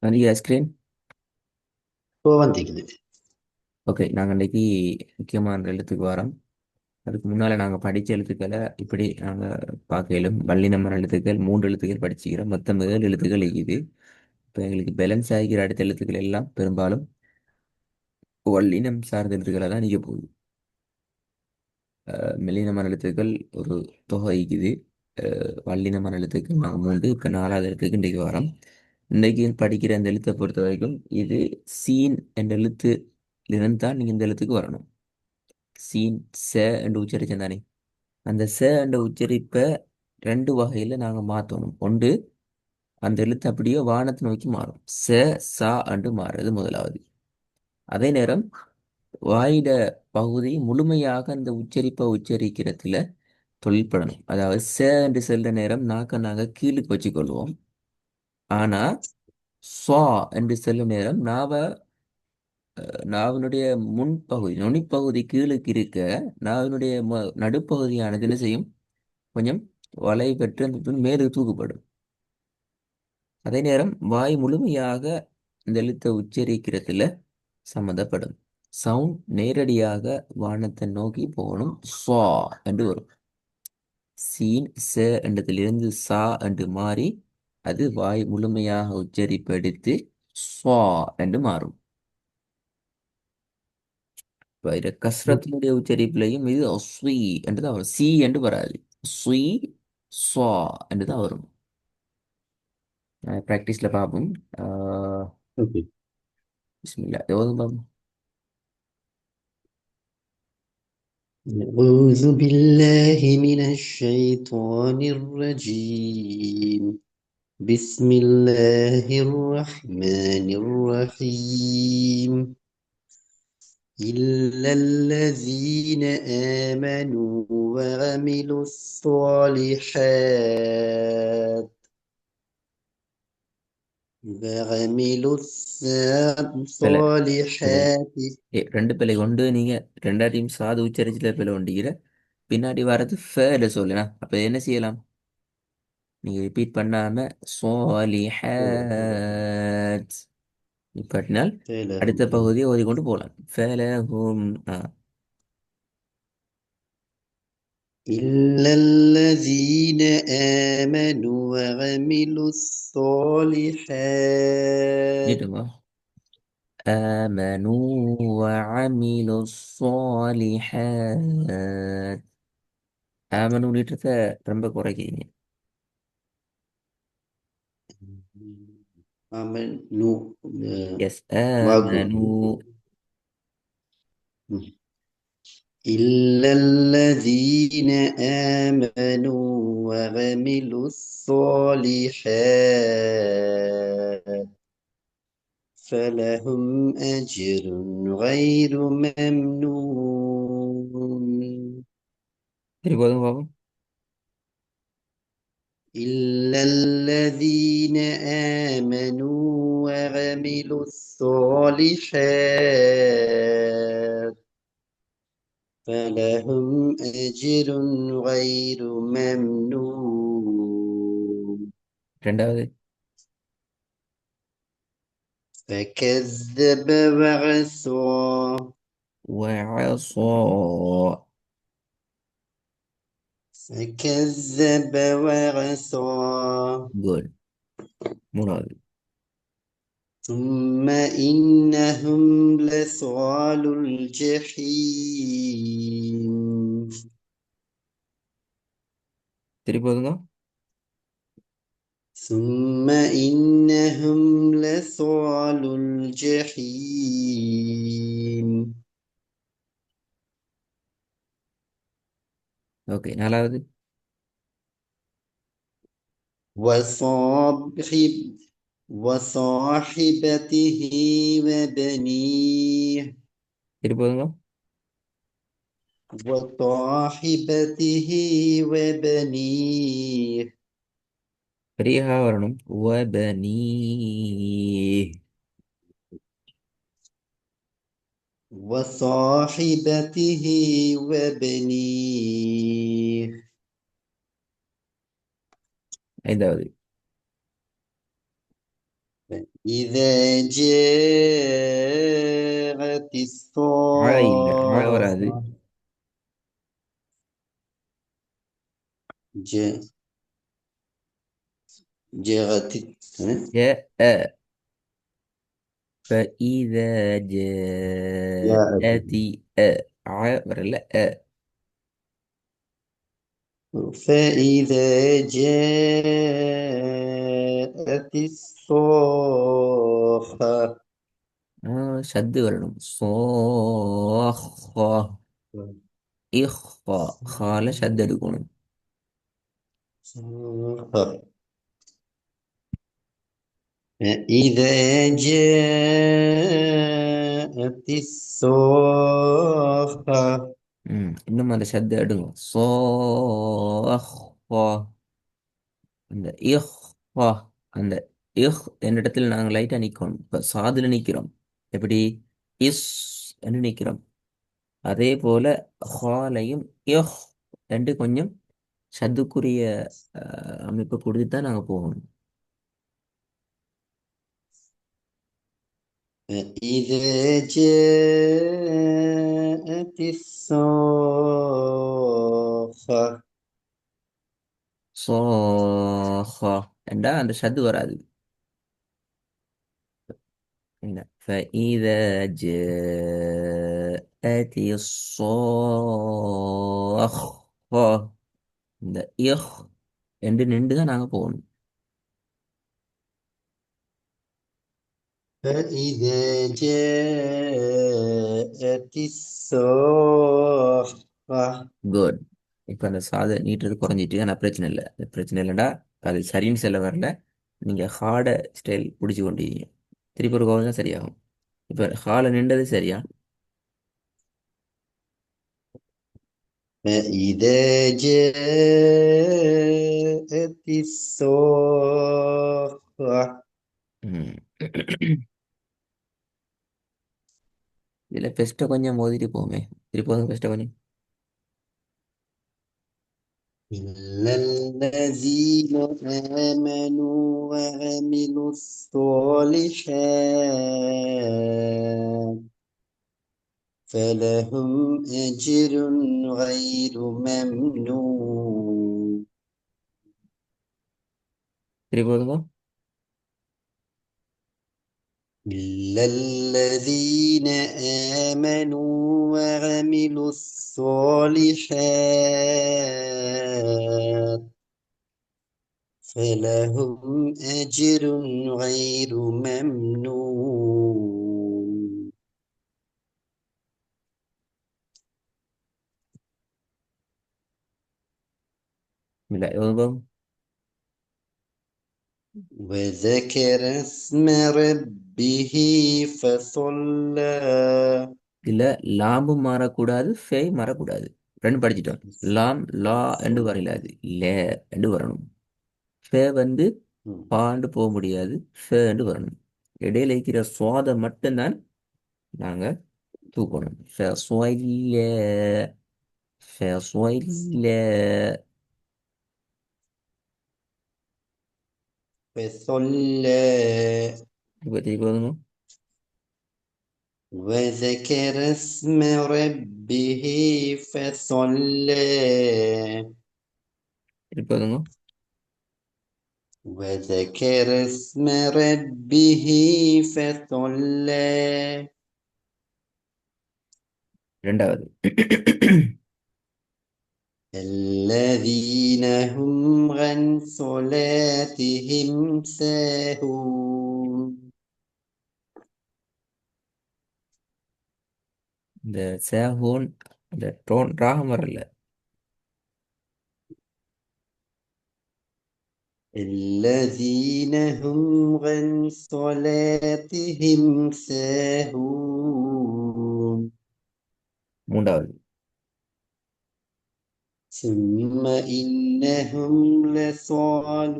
வணிக ஐஸ்கிரீம். போவந்திக்குது. ஓகே, நாங்கள் இன்னைக்கு முக்கியமான எழுத்துக்கு வரோம். அதுக்கு முன்னால் நாங்கள் படித்த எழுத்துக்களை இப்படி நாங்கள் பார்க்கலும் வல்லினமான எழுத்துக்கள் 3 எழுத்துக்கள் படிச்சுக்கிறோம். மொத்தம் 7 எழுத்துக்கள் இருக்குது. இப்போ எங்களுக்கு பேலன்ஸ் ஆகிக்கிற அடுத்த எழுத்துக்கள் எல்லாம் பெரும்பாலும் வல்லினம் சார்ந்த எழுத்துக்களை தான் நிற்க போகுது. மெல்லினமான எழுத்துக்கள் ஒரு தொகை இருக்குது. வல்லினமான எழுத்துக்கள் நாங்கள் 3, இப்போ 4வது எழுத்துக்கு இன்றைக்கு வரோம். இன்றைக்கு படிக்கிற அந்த எழுத்தை பொறுத்த வரைக்கும் இது சீன் என்ற எழுத்துலேருந்து தான் நீங்கள் இந்த எழுத்துக்கு வரணும். சீன் ச என்று உச்சரிச்சேன் தானே. அந்த ச என்ற உச்சரிப்பை 2 வகையில் நாங்கள் மாற்றணும். ஒன்று, அந்த எழுத்து அப்படியே வானத்தை நோக்கி மாறும். ச சா என்று மாறுறது முதலாவது. அதே நேரம் வாயிட பகுதி முழுமையாக அந்த உச்சரிப்பை உச்சரிக்கிறதுல தொழில்படணும். அதாவது ச என்று செல்ற நேரம் நாங்கள் கீழுக்கு வச்சுக்கொள்வோம். ஆனா ஸ்வா என்று செல்லும் நேரம் நாவினுடைய முன்பகுதி நுனிப்பகுதி கீழுக்கு இருக்க நாவினுடைய நடுப்பகுதியானது என்ன செய்யும்? கொஞ்சம் வளை பெற்று அந்த மேலுக்கு தூக்கப்படும். அதே நேரம் வாய் முழுமையாக இந்த எழுத்தை உச்சரிக்கிறதுல சம்மந்தப்படும். சவுண்ட் நேரடியாக வானத்தை நோக்கி போகணும். ஸ்வா என்று வரும். சீன் ச என்றதிலிருந்து சா என்று மாறி அது வாய் முழுமையாக உச்சரிப்பெடுத்து ஸ்வா என்று மாறும். இப்ப இது கஸ்ரத்தினுடைய உச்சரிப்பிலையும் இது ஸ்வீ என்று தான் வரும். சி என்று வராது. ஸ்வீ ஸ்வா என்று தான் வரும். ப்ராக்டிஸில் பார்ப்போம். اوكي. பிஸ்மில்லா எவ்வளவு பார்ப்போம். أعوذ بالله من الشيطان الرجيم. بسم الله الرحمن الرحيم. إلا الذين آمنوا وعملوا பிழை பிழை. الصالحات. ரெண்டு பிழை கொண்டு நீங்க ரெண்டாத்தையும் சாது உச்சரிச்சுல பிழை கொண்டீங்க. பின்னாடி வர்றது ஃபேல சொல்லுனா அப்ப என்ன செய்யலாம்? நீங்க ரிப்பீட் பண்ணாம சாலிஹாத் நிப்பாட்டினால் அடுத்த பகுதியை ஓதிக்கொண்டு போகலாம். ஃபலஹும் إلا الذين آمنوا وعملوا الصالحات. நீட்டுங்க. آمنوا وعملوا الصالحات. ஆமனு நீட்டத்தை ரொம்ப குறைக்கிறீங்க. آمنوا. எஸ் باقو. آمنوا. إلا الذين آمنوا وعملوا الصالحات فلهم أجر غير ممنون. சரி, போதும் பாப்போம். إلا الذين آمنوا وعملوا الصالحات فلهم أجر غير ممنون. ரெண்டாவது. فكذب وعصى. وعصى. فكذب وعصى. குட். மூணாவது. ثم إنهم لصال الجحيم. சரி, போதுங்க. ثم إنهم لصال الجحيم. ஓகே, நாலாவது. وصاحب وصاحبته وبنيه. சரி, போதுங்க. وصاحبته وبنيه. பெரியஹா வரணும். وبنيه. وصاحبته وبنيه. ஐந்தாவது. إذا جاءت இல்ல வராது. الصاخة جاء جاءت جاء. فإذا جاءت جاءت வரல فإذا جاءت الصاخة ஷத்து வரணும். சோஹா. இஹ்ஹா. ஹால ஷத்து எடுக்கணும். صاخة فإذا جاءت الصاخة இன்னும் அந்த ஷத்து எடுங்க. சோஹா. அந்த இஹ்ஹா. அந்த இஹ் என்ற இடத்துல நாங்கள் லைட்டா நிக்கணும். இப்ப சாதுல நிக்கிறோம். எப்படி? இஸ் என்று நிக்கிறோம். அதே போல ஹாலையும் இஹ் ரெண்டு கொஞ்சம் ஷத்துக்குரிய அமைப்பு கொடுத்து தான் நாங்கள் போகணும். فإذا جاءت الصاخة صاخة عندها عند الشد வராது. هنا فإذا جاءت الصاخة இந்த இஹ் என்று நின்று தான் நாங்கள் போகணும். فإذا جاءت الصاخة குட். இப்போ அந்த சாதை நீட்டுறது குறைஞ்சிட்டு ஆனால் பிரச்சனை இல்லை. அது பிரச்சனை இல்லைண்டா அது சரின்னு சொல்ல வரல. நீங்கள் ஹார்டை ஸ்டைல் பிடிச்சி கொண்டீங்க. திருப்பி ஒரு கோவம் தான் சரியாகும். இப்போ ஹாலை நின்றது சரியா? فإذا جاءت الصاخة ம். இதில் பெஸ்ட்டை கொஞ்சம் மோதிட்டு போமே. திருப்பி பெஸ்ட்டை கொஞ்சம். إلا الذين آمنوا وعملوا الصالحات فلهم أجر غير ممنون திருப்பி إلا الذين آمنوا وعملوا الصالحات فلهم أجر غير ممنون لا يوضم. وذكر اسم ربه فصلى இதுல லாம்பும் மாறக்கூடாது, ஃபேய் மாறக்கூடாது. ரெண்டு படிச்சிட்டோம். லாம் லா என்று வரையிலாது, லே என்று வரணும். ஃபே வந்து பாண்டு போக முடியாது, ஃபே என்று வரணும். இடையில இருக்கிற சுவாதம் மட்டும்தான் நாங்க தூக்கணும். ஃபே சுவைல, ஃபே சுவைல. فصلى இப்போ திருப்பி வருங்க. وذكر اسم ربه فصلى திருப்பி வருங்க. وذكر اسم ربه فصلى ரெண்டாவது. الذين هم عن صلاتهم ساهون இந்த சேஹூன் இந்த டோன் ராகம் வரல. الذين هم عن صلاتهم ساهون மூன்றாவது. ثم إنهم لصال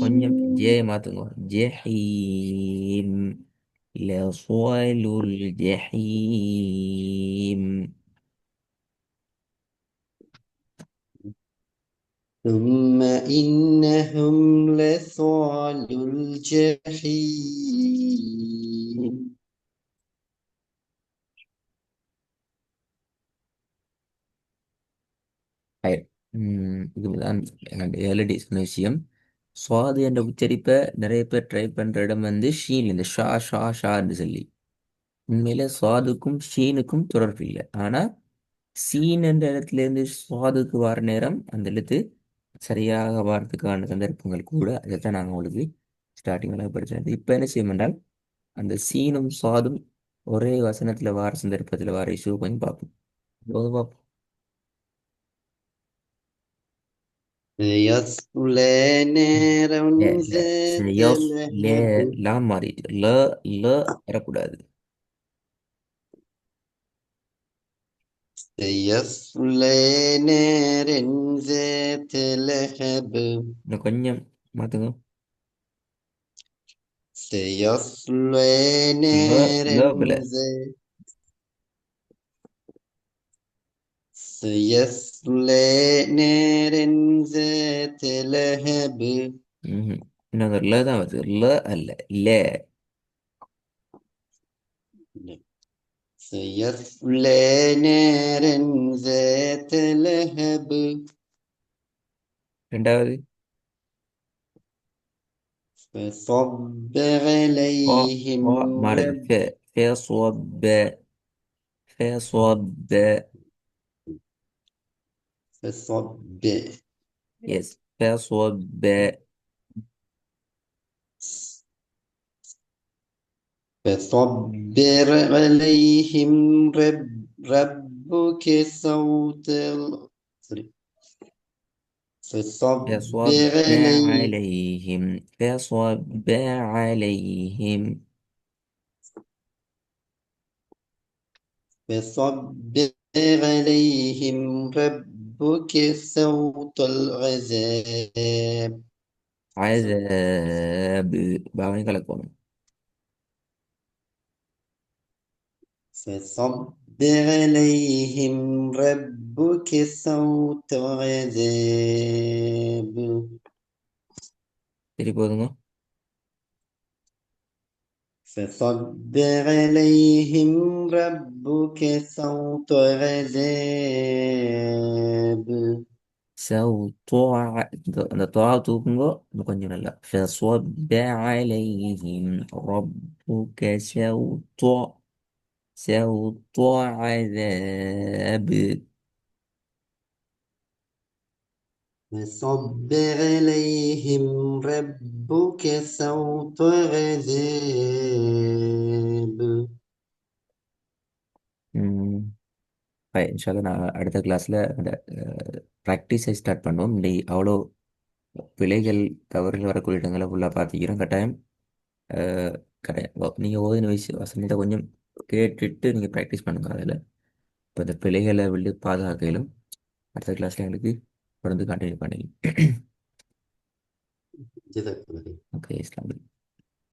கொஞ்சம் ஜே الجحيم மாத்துங்க. ஜெஹீம். லஸ்வாலுல் ஜெஹீம். ثم إنهم لصالوا الجحيم. ஹயர். இதுதான் என்னுடைய ஏழடி சொன்ன விஷயம். சுவாது என்ற உச்சரிப்பை நிறைய பேர் ட்ரை பண்ற இடம் வந்து ஷீன், இந்த ஷா ஷா ஷான்னு சொல்லி. உண்மையில சுவாதுக்கும் ஷீனுக்கும் தொடர்பு இல்லை. ஆனா சீன் என்ற இடத்துல இருந்து சுவாதுக்கு வர நேரம் அந்த எழுத்து சரியாக வாரத்துக்கான சந்தர்ப்பங்கள் கூட. அதைத்தான் நாங்கள் உங்களுக்கு ஸ்டார்டிங்கில் படித்தது. இப்போ என்ன செய்யும் என்றால் அந்த சீனும் சுவாதும் ஒரே வசனத்தில் வார சந்தர்ப்பத்தில் வார இஷ்யூ கொஞ்சம் பார்ப்போம். போதும் பார்ப்போம். سيصلى نارا லே லே ذات செய்யோஸ் லே لهب. லாம் மாறிட்டு ல வரக்கூடாது. سيصلى نارا ذات لهب. இன்னும் கொஞ்சம் மாத்துங்க. سيصلى ல نارا ல பில. ذات سيصلى نارا ذات لهب. இன்னும் அந்த ல தான் வருது. ல அல்ல லே. سيصلى نارا ذات لهب. ரெண்டாவது فصب ஃபா عليهم ஃபா மாறுது. رب. ஃபே صوب ஃபே صوب. فصب எஸ் ஃபே صوب. فصبر عليهم ربك صوت sorry. فصب فصبر عليهم عليهم فصب عليهم. فصبر عليهم ربك صوت العذاب. عذاب بعدين كلكم. فصبر عليهم ربك صوت عذاب. சரி போதுங்க. فصبر عليهم ربك صوت عذاب. அந்த துவா தூக்குங்கோ இன்னும் கொஞ்சம் நல்லா. فصب عليهم ربك سوط عذاب. فصبر عليهم ربك صوت عذاب. இன்ஷால்லா நான் அடுத்த கிளாஸில் அந்த ப்ராக்டிஸை ஸ்டார்ட் பண்ணுவோம். இன்னைக்கு அவ்வளோ பிழைகள் தவறுகள் வரக்கூடிய இடங்களை ஃபுல்லாக பார்த்துக்கிறோம். கட்டாயம் கட்டாயம் நீங்கள் ஓதின வசனத்தை கொஞ்சம் கேட்டுட்டு நீங்கள் ப்ராக்டிஸ் பண்ணுங்க. அதில் இப்போ இந்த பிழைகளை விட்டு பாதுகாக்கலும் அடுத்த கிளாஸில் எங்களுக்கு தொடர்ந்து கண்டினியூ பண்ணி. جزاك الله خير. ஓகே, இஸ்லாம்.